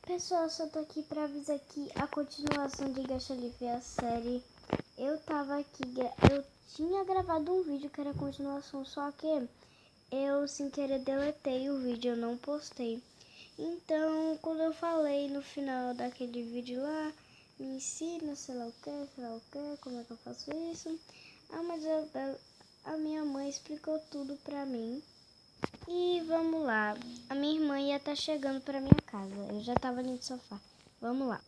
Pessoal, só tô aqui pra avisar que a continuação de Gacha Livre é a série. Eu tava aqui, eu tinha gravado um vídeo que era a continuação, só que eu sem querer deletei o vídeo, eu não postei. Então, quando eu falei no final daquele vídeo lá, me ensina, sei lá o que, como é que eu faço isso. Mas a minha mãe explicou tudo pra mim. E vamos lá, a minha irmã ia estar chegando para minha casa, eu já estava ali no sofá. Vamos lá.